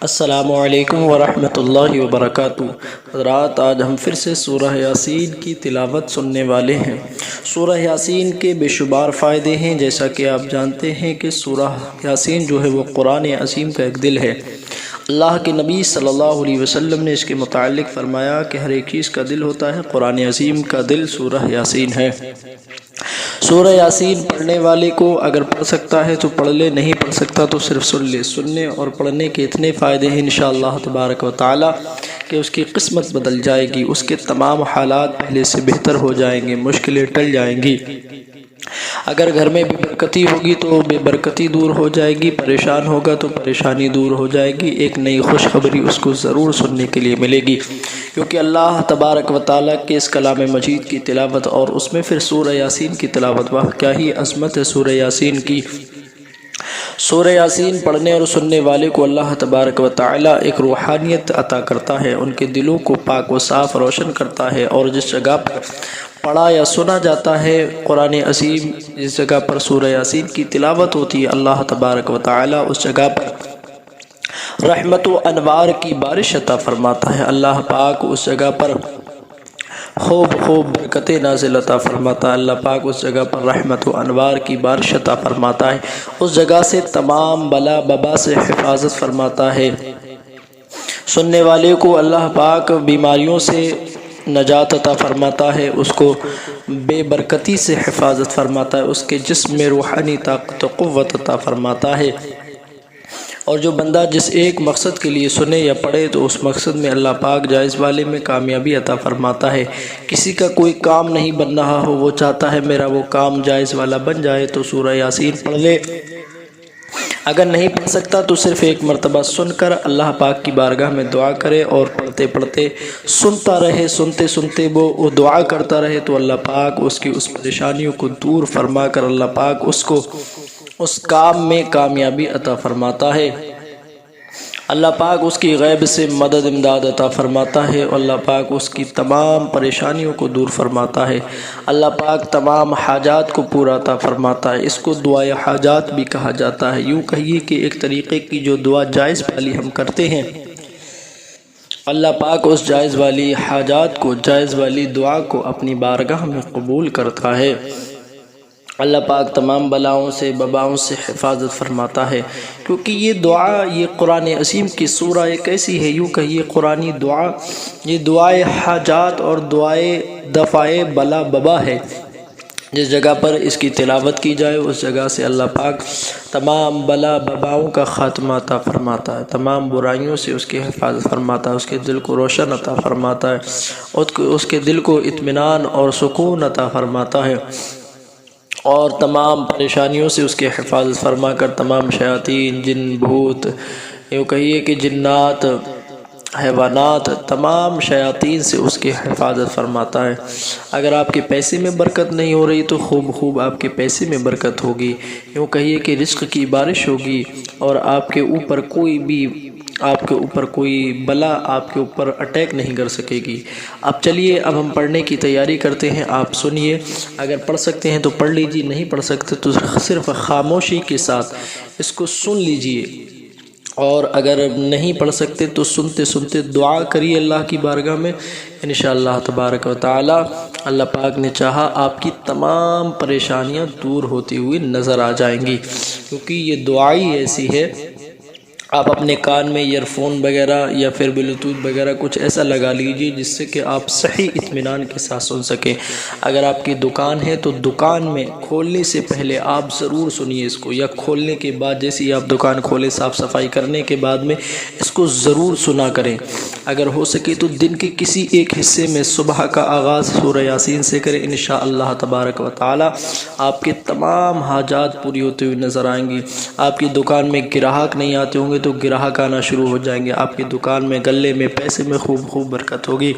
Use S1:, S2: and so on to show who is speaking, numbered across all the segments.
S1: السلام علیکم ورحمۃ اللہ وبرکاتہ۔ حضرات، آج ہم پھر سے سورہ یاسین کی تلاوت سننے والے ہیں۔ سورہ یاسین کے بے شمار فائدے ہیں، جیسا کہ آپ جانتے ہیں کہ سورہ یاسین جو ہے وہ قرآن عظیم کا ایک دل ہے۔ اللہ کے نبی صلی اللہ علیہ وسلم نے اس کے متعلق فرمایا کہ ہر ایک چیز کا دل ہوتا ہے، قرآن عظیم کا دل سورہ یاسین ہے۔ سورہ یاسین پڑھنے والے کو اگر پڑھ سکتا ہے تو پڑھ لے، نہیں پڑھ سکتا تو صرف سن لے۔ سننے اور پڑھنے کے اتنے فائدے ہیں انشاءاللہ تبارک و تعالی کہ اس کی قسمت بدل جائے گی، اس کے تمام حالات پہلے سے بہتر ہو جائیں گے، مشکلیں ٹل جائیں گی۔ اگر گھر میں بے برکتی ہوگی تو بے برکتی دور ہو جائے گی، پریشان ہوگا تو پریشانی دور ہو جائے گی، ایک نئی خوشخبری اس کو ضرور سننے کے لیے ملے گی، کیونکہ اللہ تبارک و تعالیٰ کے اس کلام مجید کی تلاوت اور اس میں پھر سورہ یاسین کی تلاوت، واہ کیا ہی عظمت ہے سورہ یاسین کی۔ سورہ یاسین پڑھنے اور سننے والے کو اللہ تبارک و تعالیٰ ایک روحانیت عطا کرتا ہے، ان کے دلوں کو پاک و صاف روشن کرتا ہے، اور جس جگہ پر پڑھا یا سنا جاتا ہے قرآن عظیم، جس جگہ پر سورہ یاسین کی تلاوت ہوتی ہے، اللہ تبارک و تعالیٰ اس جگہ پر رحمت و انوار کی بارش عطا فرماتا ہے۔ اللہ پاک اس جگہ پر خوب برکتیں نازل عطا فرماتا ہے، اللہ پاک اس جگہ پر رحمت و انوار کی بارش عطا فرماتا ہے، اس جگہ سے تمام بلا ببا سے حفاظت فرماتا ہے۔ سننے والے کو اللہ پاک بیماریوں سے نجات عطا فرماتا ہے، اس کو بے برکتی سے حفاظت فرماتا ہے، اس کے جسم میں روحانی طاقت و قوت عطا فرماتا ہے۔ اور جو بندہ جس ایک مقصد کے لیے سنے یا پڑھے تو اس مقصد میں اللہ پاک جائز والے میں کامیابی عطا فرماتا ہے۔ کسی کا کوئی کام نہیں بن رہا ہو، وہ چاہتا ہے میرا وہ کام جائز والا بن جائے تو سورہ یاسین پڑھ لے۔ اگر نہیں پڑھ سکتا تو صرف ایک مرتبہ سن کر اللہ پاک کی بارگاہ میں دعا کرے، اور پڑھتے پڑھتے سنتا رہے، سنتے سنتے وہ دعا کرتا رہے تو اللہ پاک اس کی اس پریشانیوں کو دور فرما کر اللہ پاک اس کو اس کام میں کامیابی عطا فرماتا ہے۔ اللہ پاک اس کی غیب سے مدد امداد عطا فرماتا ہے، اور اللہ پاک اس کی تمام پریشانیوں کو دور فرماتا ہے، اللہ پاک تمام حاجات کو پورا عطا فرماتا ہے۔ اس کو دعائے حاجات بھی کہا جاتا ہے، یوں کہیے کہ ایک طریقے کی جو دعا جائز والی ہم کرتے ہیں، اللہ پاک اس جائز والی حاجات کو، جائز والی دعا کو اپنی بارگاہ میں قبول کرتا ہے۔ اللہ پاک تمام بلاؤں سے بباؤں سے حفاظت فرماتا ہے، کیونکہ یہ دعا، یہ قرآن عظیم کی سورہ ایک ایسی ہے، یوں کہیے قرآنی دعا، یہ دعائے حاجات اور دعائے دفعے بلا ببا ہے۔ جس جگہ پر اس کی تلاوت کی جائے اس جگہ سے اللہ پاک تمام بلا بباؤں کا خاتمہ عطا فرماتا ہے، تمام برائیوں سے اس کی حفاظت فرماتا ہے، اس کے دل کو روشن عطا فرماتا ہے، اس کے دل کو اطمینان اور سکون عطا فرماتا ہے، اور تمام پریشانیوں سے اس کی حفاظت فرما کر تمام شیاطین، جن بھوت، یوں کہیے کہ جنات، حیوانات، تمام شیاطین سے اس کی حفاظت فرماتا ہے۔ اگر آپ کے پیسے میں برکت نہیں ہو رہی تو خوب آپ کے پیسے میں برکت ہوگی، یوں کہیے کہ رزق کی بارش ہوگی، اور آپ کے اوپر کوئی بلا آپ کے اوپر اٹیک نہیں کر سکے گی۔ اب چلیے، اب ہم پڑھنے کی تیاری کرتے ہیں، آپ سنیے، اگر پڑھ سکتے ہیں تو پڑھ لیجیے، نہیں پڑھ سکتے تو صرف خاموشی کے ساتھ اس کو سن لیجیے، اور اگر نہیں پڑھ سکتے تو سنتے سنتے دعا کریے اللہ کی بارگاہ میں، انشاءاللہ تبارک و تعالی اللہ پاک نے چاہا آپ کی تمام پریشانیاں دور ہوتی ہوئی نظر آ جائیں گی، کیونکہ یہ دعا ہی ایسی ہے۔ آپ اپنے کان میں ایئر فون وغیرہ یا پھر بلوٹوتھ وغیرہ کچھ ایسا لگا لیجیے جس سے کہ آپ صحیح اطمینان کے ساتھ سن سکیں۔ اگر آپ کی دکان ہے تو دکان میں کھولنے سے پہلے آپ ضرور سنیے اس کو، یا کھولنے کے بعد جیسے ہی آپ دکان کھولیں، صاف صفائی کرنے کے بعد میں اس کو ضرور سنا کریں۔ اگر ہو سکے تو دن کے کسی ایک حصے میں صبح کا آغاز سورہ یاسین سے کریں، انشاءاللہ تبارک و تعالی آپ کے تمام حاجات پوری ہوتی ہوئی نظر آئیں گی۔ آپ کی دکان میں گراہک نہیں آتے ہوں گے تو گراہک آنا شروع ہو جائیں گے، آپ کی دکان میں، گلے میں، پیسے میں خوب برکت ہوگی۔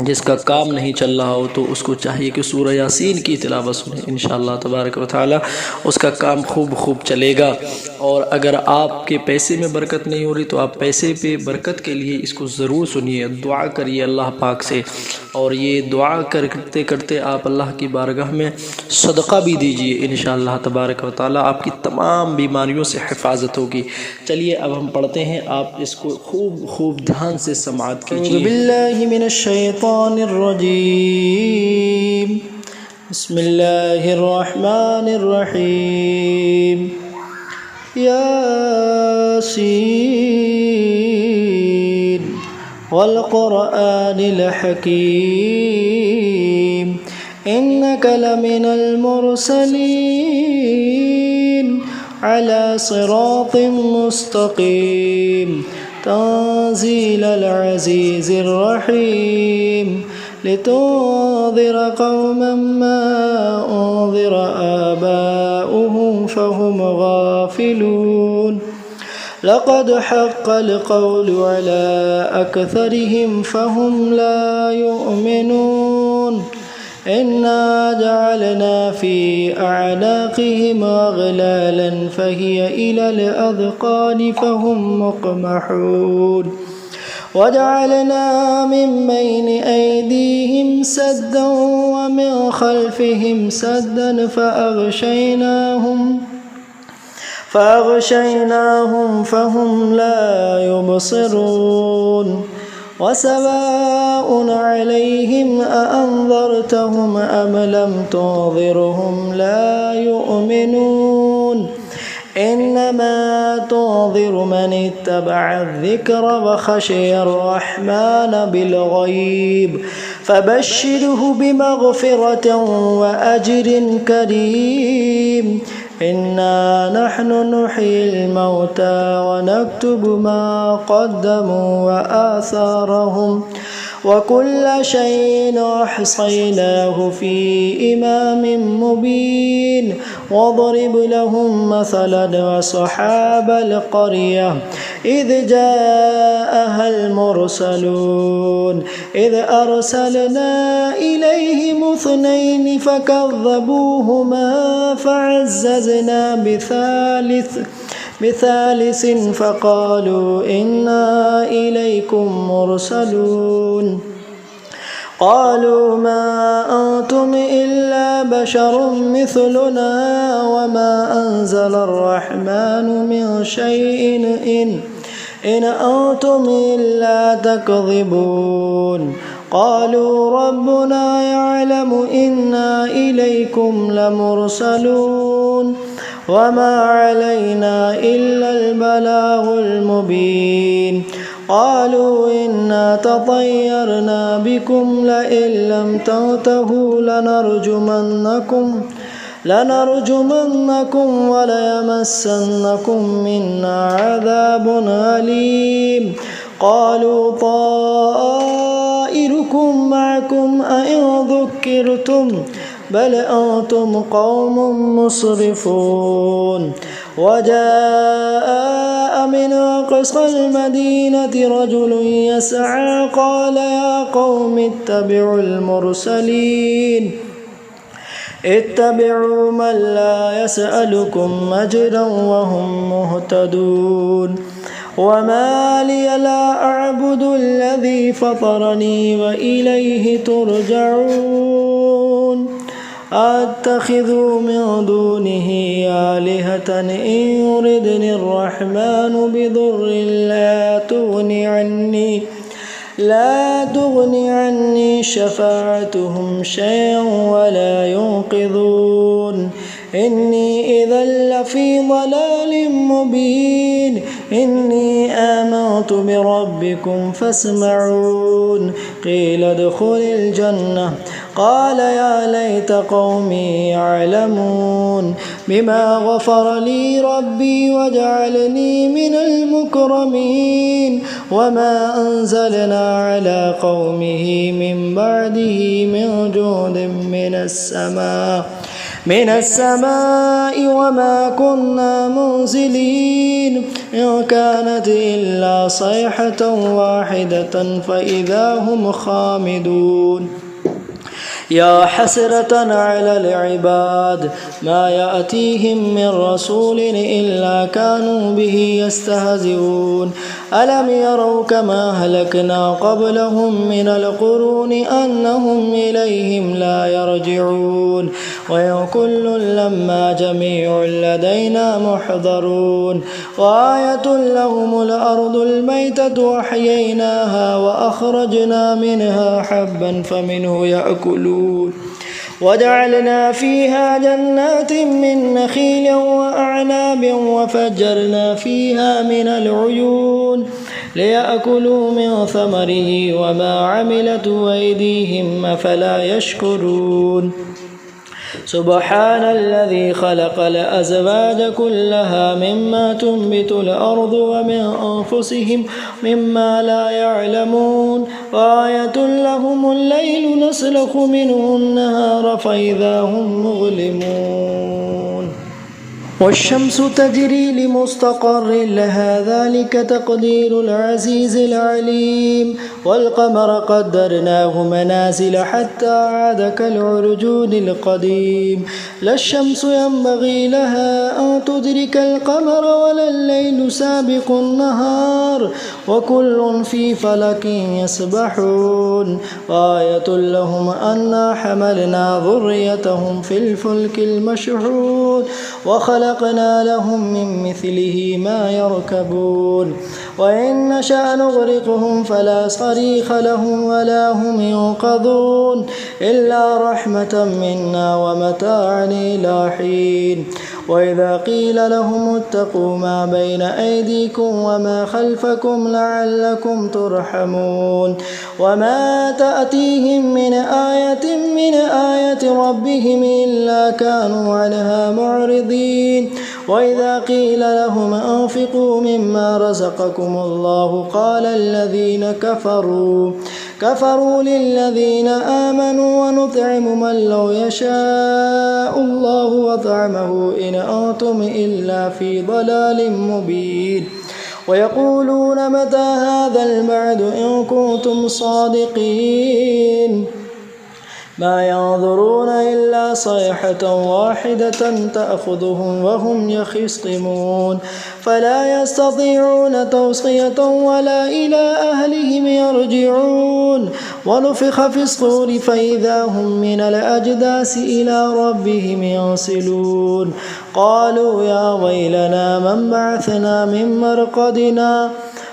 S1: जिसका काम नहीं चल रहा हो तो उसको चाहिए कि सूरह यासीन की तिलावत सुने, इंशाअल्लाह तबारक व तआला उसका काम खूब चलेगा। और अगर आपके पैसे में बरकत नहीं हो रही तो आप पैसे पे बरकत के लिए इसको ज़रूर सुनिए, दुआ करिए अल्लाह पाक से। और ये दुआ करते करते आप अल्लाह की बारगाह में सदक़ा भी दीजिए, इंशाअल्लाह तबारक व तआला आपकी तमाम बीमारियों से हिफाजत होगी। चलिए अब हम पढ़ते हैं, आप इसको खूब ध्यान से समाअत कीजिए। बिल्लाहि मिनश शैतानिर रजीम, बिस्मिल्लाहिर रहमानिर रहीम। यासीन वल क़ुरआनिल हकीम, इन्नका लमिनल मुरसलीन अला सिरातिम मुस्तक़ीम, तंज़ीलल अज़ीज़िर रहीम, लितुन्ज़िर क़ौमन मा उन्ज़िर आबाउहुम फ़हुम गाफ़िलून, लक़द हक़्क़ल क़ौलु अला अक्सरिहिम फ़हुम ला युमिनून, इन्ना जअलना फ़ी अअनाक़िहिम अग़लालन फ़हिय इलल अज़क़ानि फ़हुम मुक़महून, वजअलना मिन बैनि ऐदीहिम सद्दन व मिन ख़ल्फ़िहिम सद्दन फ़अग़शयनाहुम फ़हुम ला युबसिरून, वसवाउन अलैहिम अअन्ज़रतहुम अम लम तुन्ज़िरहुम ला युमिनून, इन्नमा तुन्ज़िरु मन इत्तबअ अज़्ज़िक्र व ख़शिय अर्रहमान बिलग़ैब, फ़बश्शिरहु बिमग़फ़िरतिन व अज्रिन करीम। इन्ना नहनु नुह्यिल मौता व नक्तुबु मा क़द्दमू व आसारहुम व कुल्ल शैइन अहसैनाहु फ़ी इमामिन मुबीन, वضرب लहुम मसलन अस्हाबल क़रियह इज़ जाअहल मुरसलून, इज़ अरसलना इलैहिम इस्नैन फ़कज़्ज़बूहुमा फ़अज़्ज़ज़ना बिसालिस फ़क़ालू इन्ना इलैकुम मुरसलून, क़ालू मा अंतुम इल्ला बशरुम मिस्लुना वमा अंज़लर रहमानु मिन शैइन इन अंतुम इल्ला तकज़िबून, क़ालू रब्बुना यअलमु इन्ना इलैकुम लमुरसलून वमा अलैना इल्लल बलागुल मुबीन, क़ालू इन्ना ततय्यरना बिकुम लइन लम तंतहू लनरजुमन्नकुम वलयमस्सन्नकुम मिन्ना अज़ाबुन अलीम, क़ालू ताइरुकुम मअकुम अइन ज़ुक्किरतुम बल अंतुम क़ौमुम मुस्रिफून, वजाअ मिन अक़सल मदीनति रजुलुन यसअ क़ाल या क़ौमि इत्तबिउल मुरसलीन, इत्तबिउ मन ला यसअलुकुम अज्रन वहुम मुहतदून, वमा लिय ला अअबुदुल्लज़ी फ़तरनी व इलैहि तुरजऊन, अत्तख़िज़ु मिन दूनिहि आलिहतन इन युरिदनि अर्रहमानु बिदुर्रिन ला तुग़नि अन्नी शफ़ाअतुहुम शैअन वला युन्क़िज़ून, इन्नी इज़न लफ़ी ज़लालिन मुबीन, इन्नी आमनतु बिरब्बिकुम फ़स्मऊन, क़ील उद्ख़ुलिल जन्नह क़ाल या लैत क़ौमी यअलमून, बिमा ग़फ़र ली रब्बी वजअलनी मिनल मुकरमीन, वमा अंज़लना अला क़ौमिही मिन बअदिही मिन जुन्दin मिनस समा من السماء وما كنا منزلين إن كانت إلا صيحة واحدة فإذا هم خامدون يا حسرة على العباد ما يأتيهم من رسول إلا كانوا به يستهزئون ألم يروا كما هلكنا قبلهم من القرون أنهم إليهم لا يرجعون وإن كل لما جميع لدينا محضرون وآية لهم الأرض الميتة وأحييناها وأخرجنا منها حبا فمنه يأكلون وجعلنا فيها جنات من نخيل وأعناب وفجرنا فيها من العيون ليأكلوا من ثمره وما عملته أيديهم أفلا يشكرون سبحان الذي خلق الأزواج كلها مما تنبت الأرض ومن أنفسهم مما لا يعلمون وآية لهم الليل نسلخ منه النهار فإذا هم مظلمون والشمس تجري لمستقر لها ذلك تقدير العزيز العليم والقمر قدرناه منازل حتى عاد كالعرجون القديم لا الشمس ينبغي لها أن تدرك القمر ولا الليل سابق النهار وكل في فلك يسبحون وآية لهم أنا حملنا ذريتهم في الفلك المشحون وخلقنا لهم من مثله ما يركبون وإن نشأ نغرقهم فلا صريخ لهم ولا هم ينقذون إلا رحمة منا ومتاعا إلى حين وإذا قيل لهم اتقوا ما بين أيديكم وما خلفكم لعلكم ترحمون وما تأتيهم من آية ربهم إلا كانوا عنها معرضين وإذا قيل لهم أنفقوا مما رزقكم الله قال الذين كفروا للذين آمنوا ونطعم من لو يشاء الله وطعمه إن أنتم إلا في ضلال مبين ويقولون متى هذا الوعد إن كنتم صادقين ما ينظرون إلا صيحة واحدة تأخذهم وهم يخصمون فلا يستطيعون توصية ولا إلى أهلهم يرجعون ونفخ في الصور فإذا هم من الأجداث إلى ربهم ينسلون قالوا يا ويلنا من بعثنا من مرقدنا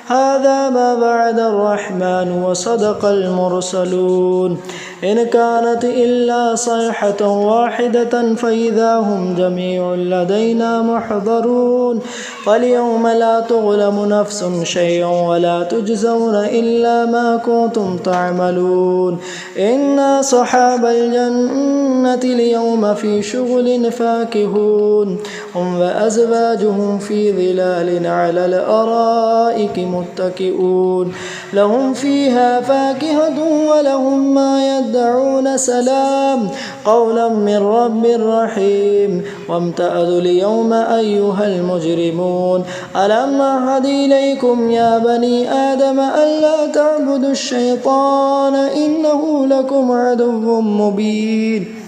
S1: هذا ما بعد الرحمن وصدق المرسلون إن كانت إلا صيحة واحدة فإذا هم جميع لدينا محضرون فاليوم لا تظلم نفس شيئا ولا تجزون إلا ما كنتم تعملون إن أصحاب الجنة اليوم في شغل فاكهون هم وأزواجهم في ظلال على الأرائك متكئون لهم فيها فاكهة ولهم ما يدعون سلام قولا من رب رحيم وامتازوا اليوم أيها المجرمون ألم أعهد إليكم يا بني آدم ألا تعبدوا الشيطان إنه لكم عدو مبين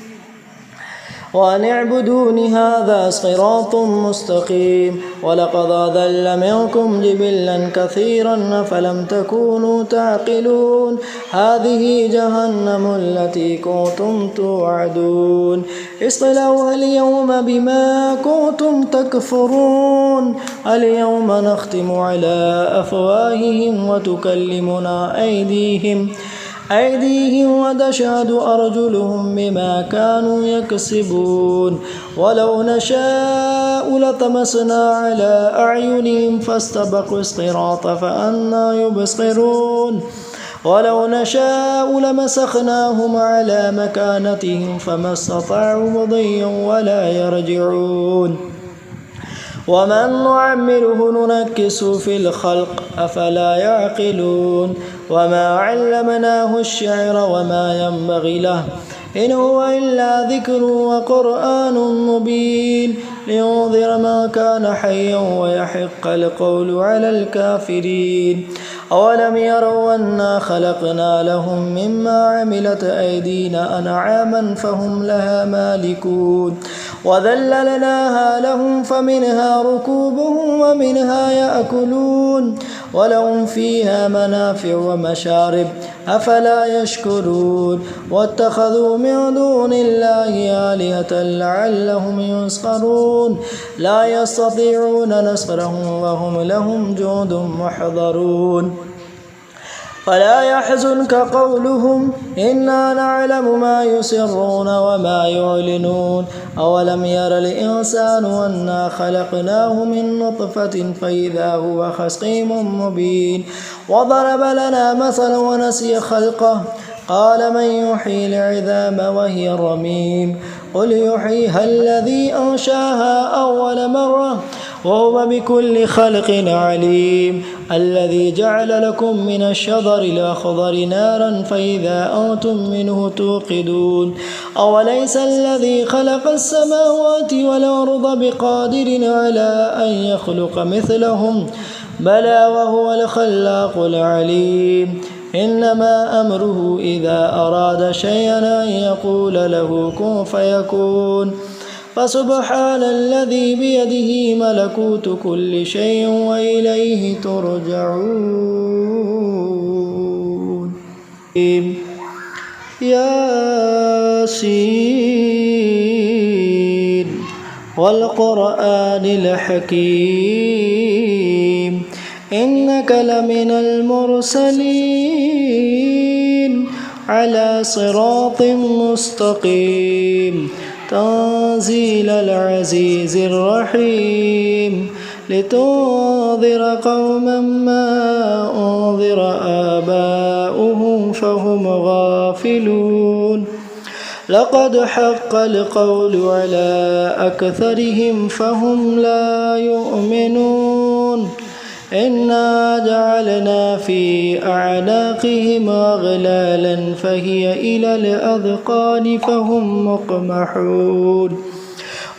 S1: وأن اعبدوني هذا صراط مستقيم ولقد أضل منكم جبلا كثيرا فلم تكونوا تعقلون هذه جهنم التي كنتم توعدون اصلوها اليوم بما كنتم تكفرون اليوم نختم على أفواههم وتكلمنا أيديهم وتشهد أرجلهم بما كانوا يكسبون ولو نشاء لطمسنا على أعينهم فاستبقوا الصراط فأنى يبصرون ولو نشاء لمسخناهم على مكانتهم فما استطاعوا مضيا ولا يرجعون ومن نعمره ننكس في الخلق أفلا يعقلون وما علمناه الشعر وما ينبغي له إن هو إلا ذكر وقرآن مبين لينذر من كان حيا ويحق القول على الكافرين أولم يروا أنا خلقنا لهم مما عملت أيدينا أنعاما فهم لها مالكون وذللناها لهم فمنها ركوبهم ومنها يأكلون ولهم فيها منافع ومشارب أفلا يشكرون واتخذوا من دون الله آلهة لعلهم ينصرون لا يستطيعون نصرهم وهم لهم جند محضرون فلا يحزنك قولهم إنا نعلم ما يسرون وما يعلنون أولم ير الإنسان أنا خلقناه من نطفة فإذا هو خصيم مبين وضرب لنا مثلا ونسي خلقه قال من يحيي العظام وهي رميم قل يحييها الذي أنشاها أول مرة وهو بكل خلق عليم الذي جعل لكم من الشجر الأخضر نارا فإذا أنتم منه توقدون أوليس الذي خلق السماوات والأرض بقادر على أن يخلق مثلهم بلى وهو الخلاق العليم إنما أمره إذا أراد شيئا أن يقول له كن فيكون فسبحان الذي بيده ملكوت كل شيء وإليه ترجعون ياسين والقرآن الحكيم إنك لمن المرسلين على صراط مستقيم تنزيل العزيز الرحيم لتنذر قوما ما أنذر آباؤهم فهم غافلون لقد حق القول على أكثرهم فهم لا يؤمنون إنا جعلنا في أعناقهم أغلالا فهي إلى الأذقان فهم مقمحون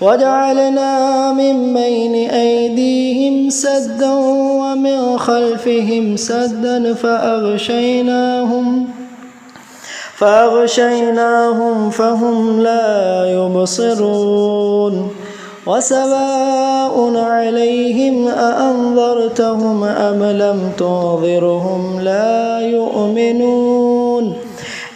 S1: وجعلنا من بين أيديهم سدا ومن خلفهم سدا فأغشيناهم فهم لا يبصرون وسواء عليهم أأنذرتهم أم لم تنذرهم لا يؤمنون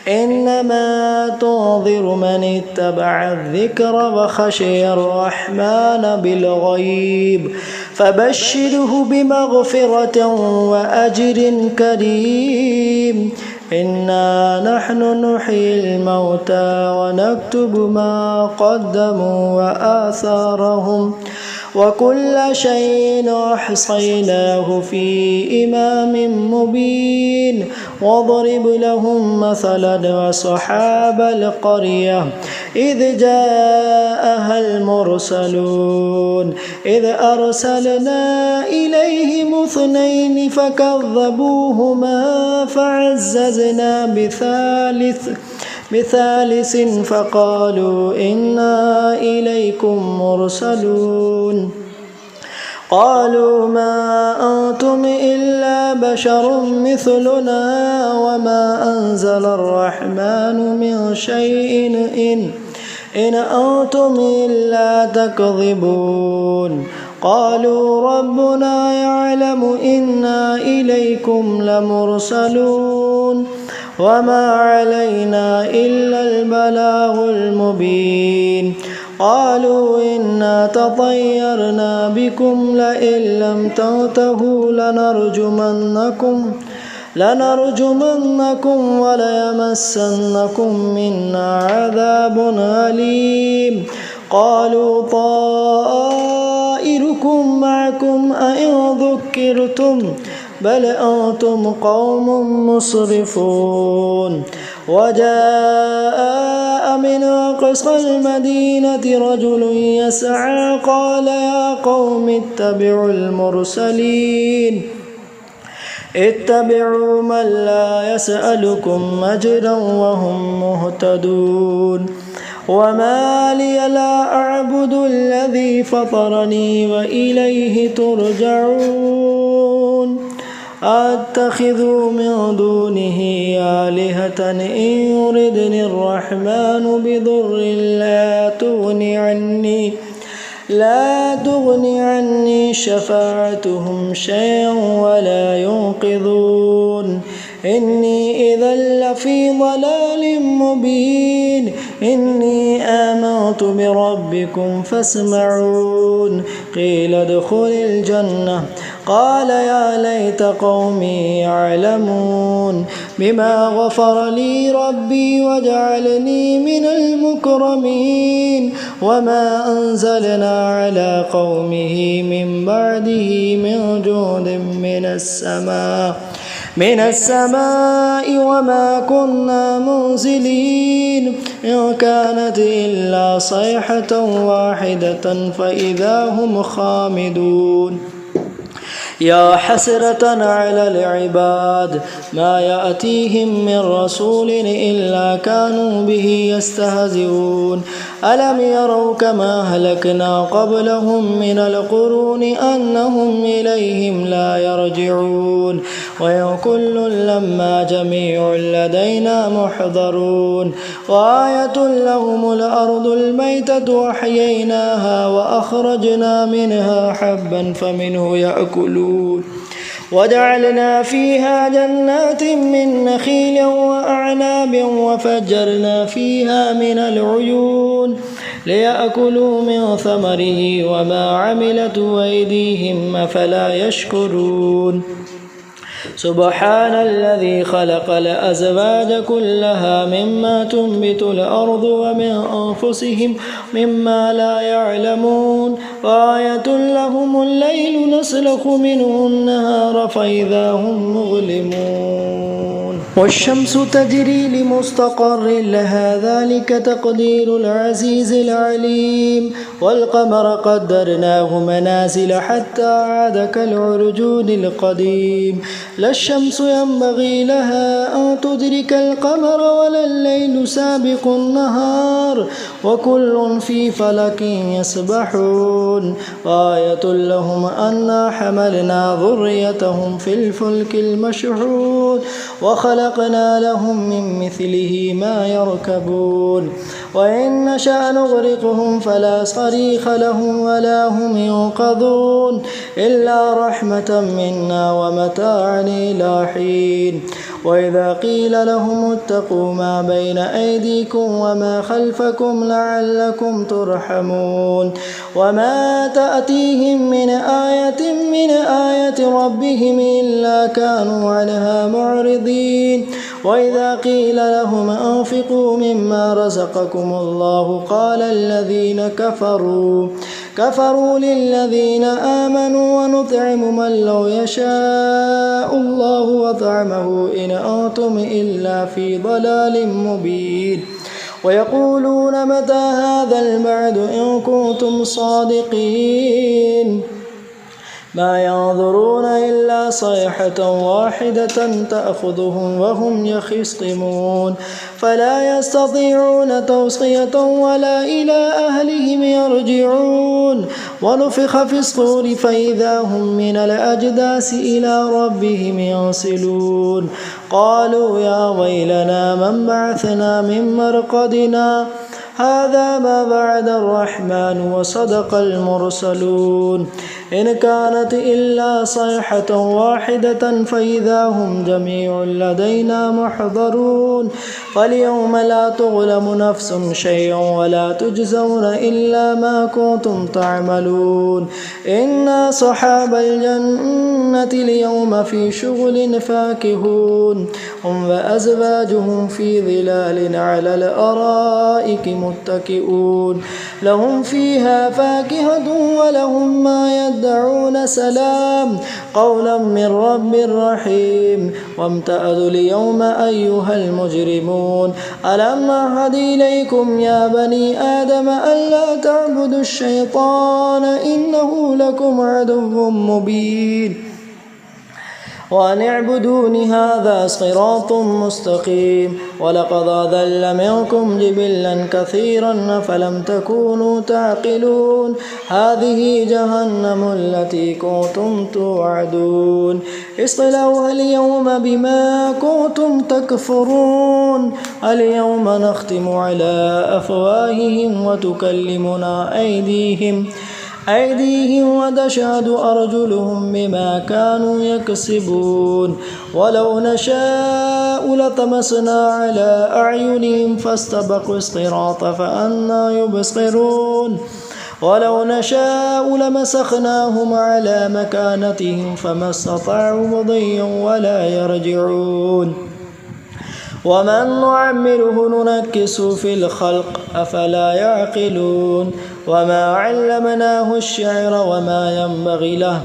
S1: إنما تنذر من اتبع الذكر وخشي الرحمن بالغيب فبشره بمغفرة وأجر كريم إنا نحن نحيي الموتى ونكتب ما قدموا وآثارهم وكل شيء أحصيناه في إمام مبين واضرب لهم مثلا أصحاب القرية إذ جاءها المرسلون إذ أرسلنا إليهم اثنين فكذبوهما فعززنا بثالث فقالوا إنا إليكم مرسلون قالوا ما أنتم إلا بشر مثلنا وما أنزل الرحمن من شيء إن أنتم إلا تكذبون قالوا ربنا يعلم إنا إليكم لمرسلون وما علينا إلا البلاغ المبين قالوا إنا تطيرنا بكم لئن لم تنتهوا لنرجمنكم وليمسنكم منا عذاب أليم قالوا طائركم معكم أئن ذكرتم بل أنتم قوم مسرفون وجاء من أقصى المدينة رجل يسعى قال يا قوم اتبعوا المرسلين اتبعوا من لا يسألكم أجرا وهم مهتدون وما لي لا أعبد الذي فطرني وإليه ترجعون أتخذ من دونه آلهة إن يردني الرحمن بضر لا تغني عني شفاعتهم شيئا ولا ينقذون إني إذا لفي ضلال مبين إني آمنت بربكم فاسمعون قيل ادخل الجنة قال يا ليت قومي يعلمون بما غفر لي ربي وجعلني من المكرمين وما أنزلنا على قومه من بعده من جود من السماء وما كنا منزلين إن كانت إلا صيحة واحدة فإذا هم خامدون يا حسرة على العباد ما يأتيهم من رسول إلا كانوا به يستهزئون ألم يروا كما هلكنا قبلهم من القرون أنهم إليهم لا يرجعون وإن كل لما جميع لدينا محضرون وآية لهم الأرض الميتة وأحييناها وأخرجنا منها حبا فمنه يأكلون وجعلنا فيها جنات من نخيل وأعناب وفجرنا فيها من العيون ليأكلوا من ثمره وما عملته أيديهم أفلا يشكرون سبحان الذي خلق الأزواج كلها مما تنبت الأرض ومن أنفسهم مما لا يعلمون وآية لهم الليل نسلخ منه النهار فإذا هم مظلمون والشمس تجري لمستقر لها ذلك تقدير العزيز العليم والقمر قدرناه منازل حتى عاد كالعرجون القديم لا الشمس ينبغي لها أن تدرك القمر ولا الليل سابق النهار وكل في فلك يسبحون وآية لهم أنا حملنا ذريتهم في الفلك المشحون وخلقنا لهم من مثله ما يركبون وإن نشأ نغرقهم فلا صريخ لهم ولا هم ينقذون إلا رحمة منا ومتاعا إلى حين وإذا قيل لهم اتقوا ما بين أيديكم وما خلفكم لعلكم ترحمون وما تأتيهم من آية ربهم إلا كانوا عنها معرضين وإذا قيل لهم أنفقوا مما رزقكم الله قال الذين كفروا للذين آمنوا ونطعم من لو يشاء الله وطعمه إن أنتم إلا في ضلال مبين ويقولون متى هذا الوعد إن كنتم صادقين ما ينظرون إلا صيحة واحدة تأخذهم وهم يخصمون فلا يستطيعون توصية ولا إلى أهلهم يرجعون ونفخ في الصور فإذا هم من الأجداث إلى ربهم ينسلون قالوا يا ويلنا من بعثنا من مرقدنا هذا ما بعد الرحمن وصدق المرسلون إن كانت إلا صيحة واحدة فإذا هم جميع لدينا محضرون فاليوم لا تظلم نفس شيئا ولا تجزون إلا ما كنتم تعملون إن صحاب الجنة اليوم في شغل فاكهون هم وأزواجهم في ظلال على الأرائك متكئون لهم فيها فاكهة ولهم ما يدعون سلام قولا من رب رحيم وامتازوا اليوم أيها المجرمون ألم أعهد إليكم يا بني آدم ألا تعبدوا الشيطان إنه لكم عدو مبين وأن اعبدوني هذا صراط مستقيم ولقد أضل منكم جبلا كثيرا أفلم تكونوا تعقلون هذه جهنم التي كنتم توعدون اصلوها اليوم بما كنتم تكفرون اليوم نختم على أفواههم وتكلمنا أيديهم وتشهد أرجلهم بما كانوا يكسبون ولو نشاء لطمسنا على أعينهم فاستبقوا الصراط فأنى يبصرون ولو نشاء لمسخناهم على مكانتهم فما استطاعوا مضيا ولا يرجعون ومن نعمره ننكسه في الخلق أفلا يعقلون وما علمناه الشعر وما ينبغي له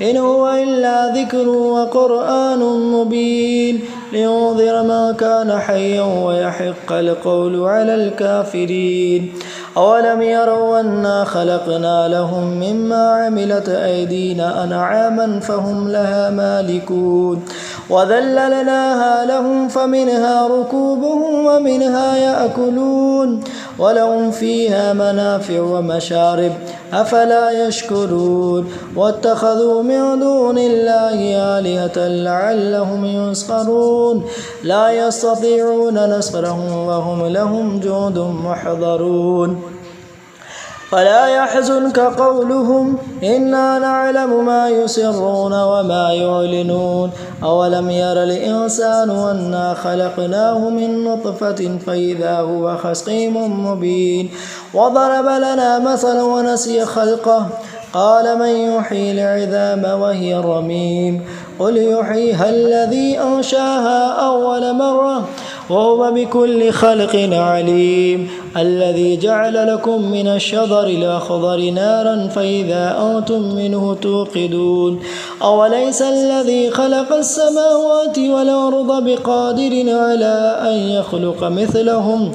S1: إن هو إلا ذكر وقرآن مبين لينذر من كان حيا ويحق القول على الكافرين أولم يروا أنا خلقنا لهم مما عملت أيدينا أنعاما فهم لها مالكون وذللناها لهم فمنها ركوبهم ومنها يأكلون ولهم فيها منافع ومشارب أفلا يشكرون واتخذوا من دون الله آلهة لعلهم ينصرون لا يستطيعون نصرهم وهم لهم جند محضرون فلا يحزنك قولهم إنا نعلم ما يسرون وما يعلنون أولم ير الإنسان أنا خلقناه من نطفة فإذا هو خصيم مبين وضرب لنا مثلا ونسي خلقه قال من يحيي العظام وهي رميم قل يحييها الذي أنشاها أول مرة وهو بكل خلق عليم الذي جعل لكم من الشجر الأخضر نارا فإذا أنتم منه توقدون أوليس الذي خلق السماوات والأرض بقادر على أن يخلق مثلهم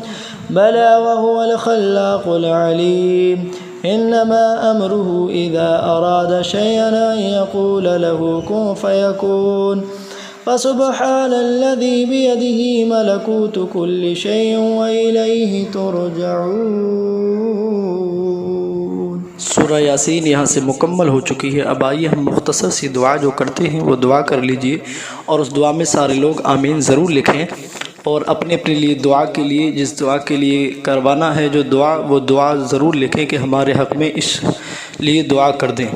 S1: بلى وهو الخلاق العليم إنما أمره إذا أراد شيئا أن يقول له كن فيكون فسبحان الذي بيده ملكوت كل شيء وإليه ترجعون۔
S2: سورہ یاسین یہاں سے مکمل ہو چکی ہے۔ اب آئیے ہم مختصر سی دعا جو کرتے ہیں وہ دعا کر لیجئے، اور اس دعا میں سارے لوگ آمین ضرور لکھیں، اور اپنے لیے دعا کے لیے جس دعا کے لیے کروانا ہے جو دعا وہ دعا ضرور لکھیں کہ ہمارے حق میں اس لیے دعا کر دیں۔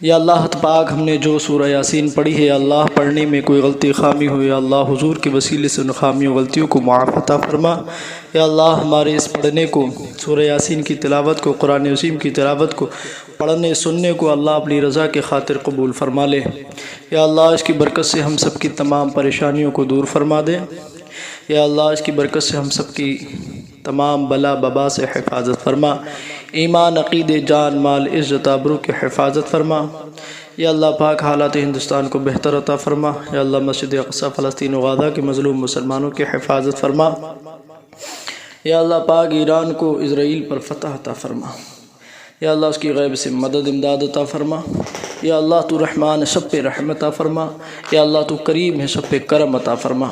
S2: یا اللہ پاک ہم نے جو سورہ یاسین پڑھی ہے، یا اللہ پڑھنے میں کوئی غلطی خامی ہو، یا اللہ حضور کے وسیلے سے ان خامیوں غلطیوں کو معاف عطا فرما۔ یا اللہ ہمارے اس پڑھنے کو، سورہ یاسین کی تلاوت کو، قرآن عظیم کی تلاوت کو پڑھنے سننے کو اللہ اپنی رضا کے خاطر قبول فرما لے۔ یا اللہ اس کی برکت سے ہم سب کی تمام پریشانیوں کو دور فرما دے۔ یا اللہ اس کی برکت سے ہم سب کی تمام بلا ببا سے حفاظت فرما۔ ایمان، عقیدے، جان، مال، عزت، آبرو کی حفاظت فرما۔ یا اللہ پاک حالات ہندوستان کو بہتر عطا فرما۔ یا اللہ مسجد اقصی، فلسطین و غزہ کے مظلوم مسلمانوں کی حفاظت فرما۔ یا اللہ پاک ایران کو اسرائیل پر فتح عطا فرما۔ یا اللہ اس کی غیب سے مدد امداد عطا فرما۔ یا اللہ تو رحمان ہے، سب پہ رحمت عطا فرما۔ یا اللہ تو کریم ہے، سب پہ کرم عطا فرما۔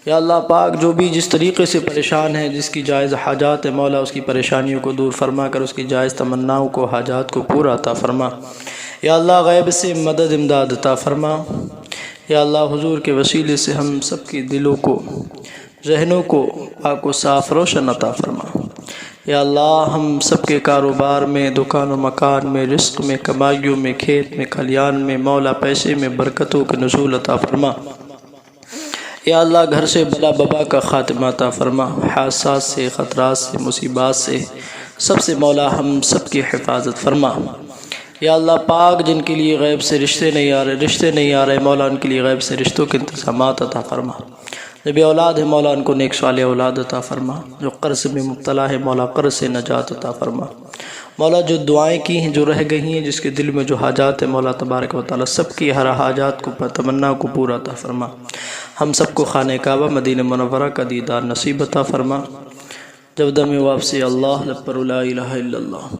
S2: یا اللہ پاک جو بھی جس طریقے سے پریشان ہے، جس کی جائز حاجات ہے، مولا اس کی پریشانیوں کو دور فرما کر اس کی جائز تمناؤں کو، حاجات کو پورا عطا فرما۔ یا اللہ غیب سے مدد امداد عطا فرما۔ یا اللہ حضور کے وسیلے سے ہم سب کے دلوں کو، ذہنوں کو پاک و صاف روشن عطا فرما۔ یا اللہ ہم سب کے کاروبار میں، دکان و مکان میں، رزق میں، کمائیوں میں، کھیت میں، کھلیان میں، مولا پیسے میں برکتوں کے نزول عطا فرما۔ یا اللہ گھر سے بلا ببا کا خاتمہ عطا فرما۔ حادثات سے، خطرات سے، مصیبات سے سب سے مولا ہم سب کی حفاظت فرما۔ یا اللہ پاک جن کے لیے غیب سے رشتے نہیں آ رہے مولا ان کے لیے غیب سے رشتوں کے انتظامات عطا فرما۔ جو بے اولاد ہے مولا ان کو نیک صالح اولاد عطا فرما۔ جو قرض میں مبتلا ہے مولا قرض سے نجات عطا فرما۔ مولا جو دعائیں کی ہیں، جو رہ گئی ہیں، جس کے دل میں جو حاجات ہیں مولا تبارک و تعالی سب کی ہر حاجات کو، تمنا کو پورا عطا فرما۔ ہم سب کو خانہ کعبہ مدینہ منورہ کا دیدار نصیب عطا فرما۔ جب دم واپسی اللہ لپر لا الہ الا اللہ۔